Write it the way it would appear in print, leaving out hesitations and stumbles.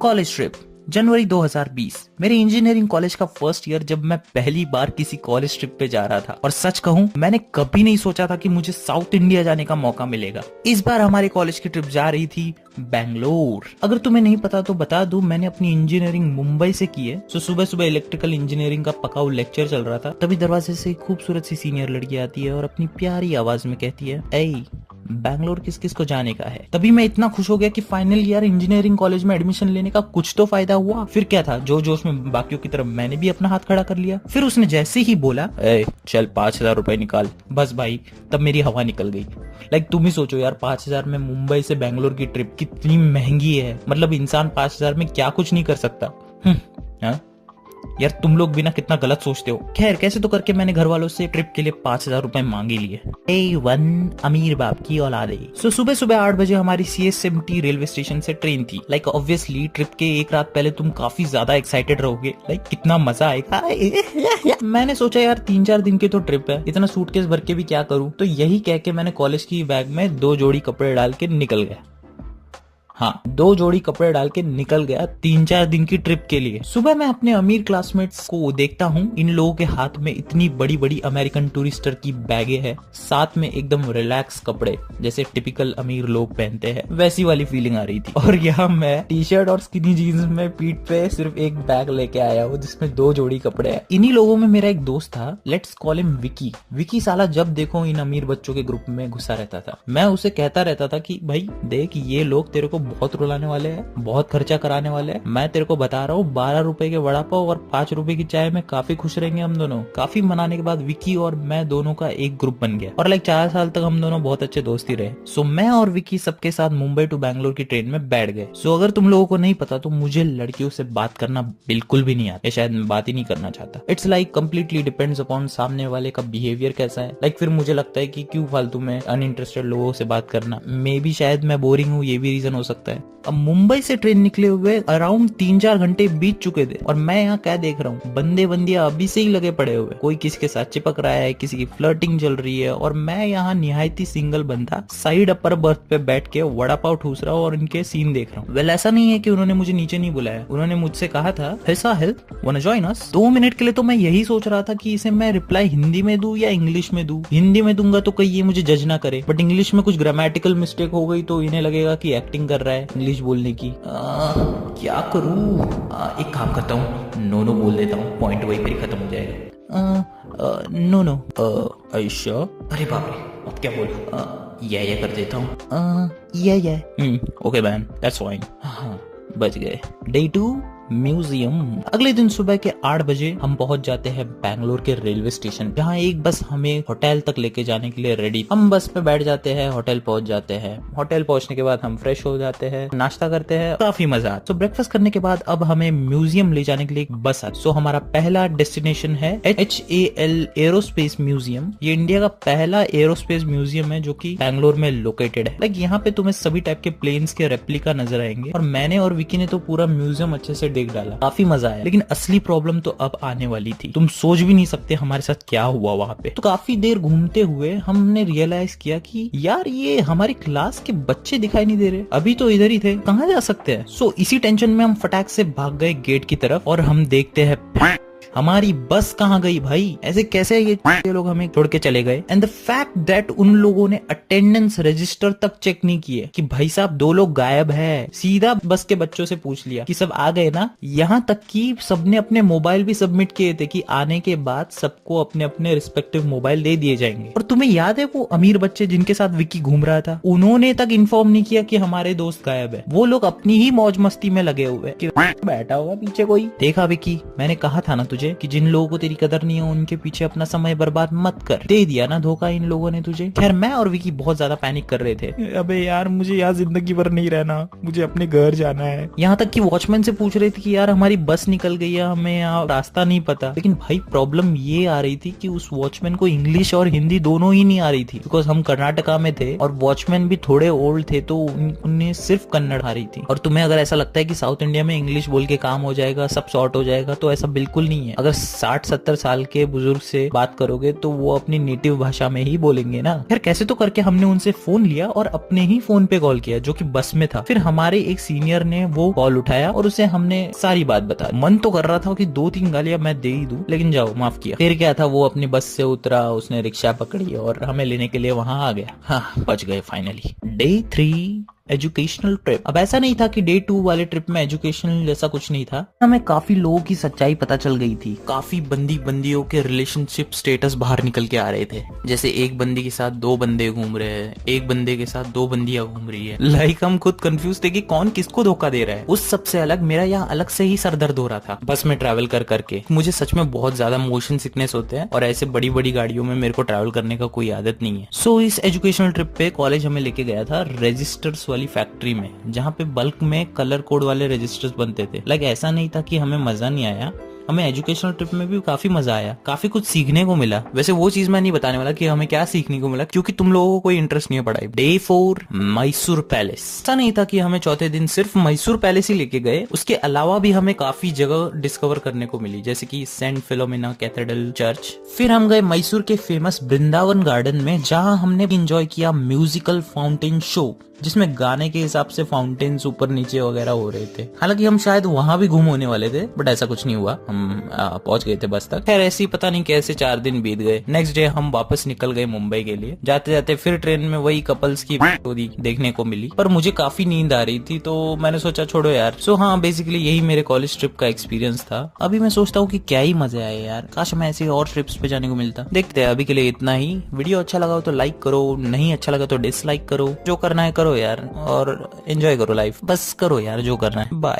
College trip जनवरी 2020। मेरे engineering college का first year, जब मैं पहली बार किसी कॉलेज ट्रिप पे जा रहा था। और सच कहूं, मैंने कभी नहीं सोचा था कि मुझे साउथ इंडिया जाने का मौका मिलेगा। इस बार हमारे कॉलेज की ट्रिप जा रही थी बैंगलोर। अगर तुम्हें नहीं पता तो बता दूं, मैंने अपनी इंजीनियरिंग मुंबई से की है। तो सुबह सुबह इलेक्ट्रिकल इंजीनियरिंग का पकाऊ लेक्चर चल रहा था, तभी दरवाजे से एक खूबसूरत सी सीनियर लड़की आती है और अपनी प्यारी आवाज में कहती है, ए बैंगलोर किस किस को जाने का है। तभी मैं इतना खुश हो गया कि फाइनल ईयर इंजीनियरिंग कॉलेज में एडमिशन लेने का कुछ तो फायदा हुआ। फिर क्या था, जो जोश में बाकियों की तरफ मैंने भी अपना हाथ खड़ा कर लिया। फिर उसने जैसे ही बोला, ए चल 5,000 रुपए निकाल, बस भाई तब मेरी हवा निकल गई। तुम ही सोचो यार, 5,000 में मुंबई से बैंगलोर की ट्रिप कितनी महंगी है। मतलब इंसान 5,000 में क्या कुछ नहीं कर सकता। यार तुम लोग भी ना कितना गलत सोचते हो। खैर कैसे तो करके मैंने घर वालों से ट्रिप के लिए 5,000 रुपए मांगे लिए। A1 अमीर बाप की औलादे। सो सुबह सुबह 8 बजे हमारी CSMT रेलवे स्टेशन से ट्रेन थी। ऑब्वियसली ट्रिप के एक रात पहले तुम काफी ज्यादा एक्साइटेड रहोगे, कितना मजा आएगा। मैंने सोचा यार 3-4 दिन की तो ट्रिप है, इतना सूटकेस भर के भी क्या करूं। तो यही कह के मैंने कॉलेज की बैग में 2 जोड़ी कपड़े डाल के निकल गया। हाँ, 2 जोड़ी कपड़े डाल के निकल गया 3-4 दिन की ट्रिप के लिए। सुबह मैं अपने अमीर क्लासमेट्स को देखता हूँ, इन लोगों के हाथ में इतनी बड़ी बड़ी अमेरिकन टूरिस्टर की बैगे हैं, साथ में एकदम रिलैक्स कपड़े जैसे टिपिकल अमीर लोग पहनते हैं, वैसी वाली फीलिंग आ रही थी। और यहाँ मैं टी-शर्ट और स्किनी जीन्स में पीठ पे सिर्फ एक बैग लेके आया हूँ जिसमें 2 जोड़ी कपड़े हैं। इन्हीं लोगों में मेरा एक दोस्त था, let's call him Vicky. Vicky साला जब देखो इन अमीर बच्चों के ग्रुप में घुसा रहता था। मैं उसे कहता रहता था कि भाई देख, ये लोग तेरे को बहुत रुलाने वाले हैं, बहुत खर्चा कराने वाले हैं। मैं तेरे को बता रहा हूँ, 12 रुपए के वड़ा पाव और 5 रुपए की चाय में काफी खुश रहेंगे हम दोनों। काफी मनाने के बाद विकी और मैं दोनों का एक ग्रुप बन गया और 4 साल तक हम दोनों बहुत अच्छे दोस्त ही रहे। सो मैं और विकी सबके साथ मुंबई टू बैंगलोर की ट्रेन में बैठ गए। सो अगर तुम लोगों को नहीं पता तो मुझे लड़कियों से बात करना बिल्कुल भी नहीं आता, शायद मैं बात ही नहीं करना चाहता। इट्स कंप्लीटली डिपेंड्स अपॉन सामने वाले का बिहेवियर कैसा है। फिर मुझे लगता है कि क्यों फालतू में अनइंटरेस्टेड लोगों से बात करना। मे बी शायद मैं बोरिंग हूँ, ये भी रीजन हो सकता है। अब मुंबई से ट्रेन निकले हुए अराउंड 3-4 घंटे बीत चुके थे और मैं यहाँ क्या देख रहा हूँ, बंदे बंदियां अभी से ही लगे पड़े हुए। कोई किसी के साथ चिपक रहा है, किसी की फ्लर्टिंग चल रही है, और मैं यहाँ निहायती सिंगल बंदा साइड अपर बर्थ पे बैठ के वड़ा पाव ठूस रहा हूँ और इनके सीन देख रहा हूँ। वेल ऐसा नहीं है कि उन्होंने मुझे नीचे नहीं बुलाया, उन्होंने मुझसे कहा था, ऐसा हेल्प वांना जॉइन अस। 2 मिनट के लिए तो मैं यही सोच रहा था कि इसे मैं रिप्लाई हिंदी में दूं या इंग्लिश में दूं। हिंदी में दूंगा तो कहीं ये मुझे जज ना करे, बट इंग्लिश में कुछ ग्रामेटिकल मिस्टेक हो गई तो इन्हें लगेगा कि एक्टिंग कर रहा है इंग्लिश बोलने की। क्या करूं? एक काम करता हूँ, नो बोल देता हूँ, पॉइंट वही पर खत्म हो जाएगा। नो ऐशा, अरे बाप रे, अब क्या बोलूं? ये कर देता हूँ। ये ओके मैन, दैट्स फाइन। हाँ बच गए। Day 2 museum. अगले दिन सुबह के 8 बजे हम पहुंच जाते हैं बैंगलोर के रेलवे स्टेशन, जहां एक बस हमें होटल तक लेके जाने के लिए रेडी। हम बस पे बैठ जाते हैं, होटल पहुंच जाते हैं। होटल पहुंचने के बाद हम फ्रेश हो जाते हैं, नाश्ता करते हैं, काफी मजा आता। तो ब्रेकफास्ट करने के बाद अब हमें म्यूजियम ले जाने के लिए एक बस आती। सो हमारा पहला डेस्टिनेशन है HAL एरोस्पेस म्यूजियम। ये इंडिया का पहला एरोस्पेस म्यूजियम है जो की बैंगलोर में लोकेटेड है। यहाँ पे तुम्हें सभी टाइप के प्लेन्स के रेप्लिका नजर आएंगे और मैंने और विकी ने तो पूरा म्यूजियम अच्छे से देख डाला, काफी मजा आया। लेकिन असली प्रॉब्लम तो अब आने वाली थी। तुम सोच भी नहीं सकते हमारे साथ क्या हुआ वहाँ पे। तो काफी देर घूमते हुए हमने रियलाइज किया कि यार ये हमारी क्लास के बच्चे दिखाई नहीं दे रहे, अभी तो इधर ही थे, कहाँ जा सकते हैं। सो इसी टेंशन में हम फटाक से भाग गए गेट की तरफ और हम देखते हैं हमारी बस कहाँ गई भाई। ऐसे कैसे ये लोग हमें छोड़ के चले गए। एंड द फैक्ट दैट उन लोगों ने अटेंडेंस रजिस्टर तक चेक नहीं किए कि भाई साहब 2 लोग गायब है। सीधा बस के बच्चों से पूछ लिया कि सब आ गए ना। यहाँ तक कि सबने अपने मोबाइल भी सबमिट किए थे कि आने के बाद सबको अपने अपने रिस्पेक्टिव मोबाइल दे दिए जाएंगे। और तुम्हें याद है वो अमीर बच्चे जिनके साथ विकी घूम रहा था, उन्होंने तक इन्फॉर्म नहीं किया कि हमारे दोस्त गायब है। वो लोग अपनी ही मौज मस्ती में लगे हुए कि बैठा होगा पीछे कोई। देखा विकी, मैंने कहा था ना तुझे कि जिन लोगों को तेरी कदर नहीं है उनके पीछे अपना समय बर्बाद मत कर। दे दिया ना धोखा इन लोगों ने तुझे। खैर मैं और विकी बहुत ज्यादा पैनिक कर रहे थे। अबे यार मुझे यहाँ जिंदगी भर नहीं रहना, मुझे अपने घर जाना है। यहाँ तक कि वॉचमैन से पूछ रहे थे कि यार हमारी बस निकल गई है, हमें यहाँ रास्ता नहीं पता। लेकिन भाई प्रॉब्लम ये आ रही थी कि उस वॉचमैन को इंग्लिश और हिंदी दोनों ही नहीं आ रही थी, बिकॉज हम कर्नाटका में थे और वॉचमैन भी थोड़े ओल्ड थे तो उन्हें सिर्फ कन्नड़ आ रही थी। और तुम्हें अगर ऐसा लगता है कि साउथ इंडिया में इंग्लिश बोल के काम हो जाएगा, सब सॉर्ट हो जाएगा, तो ऐसा बिल्कुल नहीं नहीं है। अगर 60-70 साल के बुजुर्ग से बात करोगे तो वो अपनी नेटिव भाषा में ही बोलेंगे ना। फिर कैसे तो करके हमने उनसे फोन लिया और अपने ही फोन पे कॉल किया, जो कि बस में था। फिर हमारे एक सीनियर ने वो कॉल उठाया और उसे हमने सारी बात बता। मन तो कर रहा था कि 2-3 गालियां मैं दे ही दूं, लेकिन जाओ माफ किया। फिर क्या था, वो अपनी बस से उतरा, उसने रिक्शा पकड़ी और हमें लेने के लिए वहां आ गया। हाँ, बच गए फाइनली। Day 3 educational trip. अब ऐसा नहीं था कि डे 2 वाले ट्रिप में एजुकेशनल जैसा कुछ नहीं था। हमें काफी लोगों की सच्चाई पता चल गई थी। काफी बंदियों के रिलेशनशिप स्टेटस बाहर निकल के आ रहे थे। जैसे एक बंदी के साथ 2 बंदे घूम रहे हैं, एक बंदे के साथ 2 बंदियां घूम रही है। लाइक हम खुद कंफ्यूज थे कि कौन किसको धोखा दे रहा है। उस सबसे अलग मेरा यहाँ अलग से ही सर दर्द हो रहा था बस में ट्रैवल कर करके। मुझे सच में बहुत ज्यादा मोशन सिकनेस होते हैं और ऐसे बड़ी बड़ी गाड़ियों में मेरे को ट्रैवल करने का कोई आदत नहीं है। सो इस एजुकेशनल ट्रिप पे कॉलेज हमें लेके गया था रजिस्टर्स वाली फैक्ट्री में, जहाँ पे बल्क में कलर कोड वाले रजिस्टर्स बनते थे। लाइक ऐसा नहीं था कि हमें मजा नहीं आया, हमें एजुकेशनल ट्रिप में भी काफी मजा आया, काफी कुछ सीखने को मिला। वैसे वो चीज मैं नहीं बताने वाला कि हमें क्या सीखने को मिला, क्योंकि तुम लोगों को कोई इंटरेस्ट नहीं है पढ़ाई। Day 4 Mysore palace. ऐसा नहीं था कि हमें चौथे दिन सिर्फ मैसूर पैलेस ही लेके गए, उसके अलावा भी हमें काफी जगह डिस्कवर करने को मिली, जैसे कि सेंट फिलोमिना कैथेड्रल चर्च। फिर हम गए मैसूर के फेमस वृंदावन गार्डन में, जहाँ हमने एंजॉय किया म्यूजिकल फाउंटेन शो, जिसमें गाने के हिसाब से फाउंटेन्स ऊपर नीचे वगैरह हो रहे थे। हालांकि हम शायद वहां भी घूम होने वाले थे, बट ऐसा कुछ नहीं हुआ, हम पहुंच गए थे बस तक। खैर ऐसे ही पता नहीं कैसे 4 दिन बीत गए। नेक्स्ट डे हम वापस निकल गए मुंबई के लिए। जाते जाते फिर ट्रेन में वही कपल्स की स्टोरी देखने को मिली, पर मुझे काफी नींद आ रही थी, तो मैंने सोचा छोड़ो यार। सो हाँ, बेसिकली यही मेरे कॉलेज ट्रिप का एक्सपीरियंस था। अभी मैं सोचता हूँ कि क्या ही मजे आए यार, काश हमें ऐसे और ट्रिप्स पे जाने को मिलता। देखते हैं, अभी के लिए इतना ही। वीडियो अच्छा लगा हो तो लाइक करो, नहीं अच्छा लगा तो डिसलाइक करो, जो करना है करो यार, और एंजॉय करो लाइफ। बस करो यार जो करना है। बाय।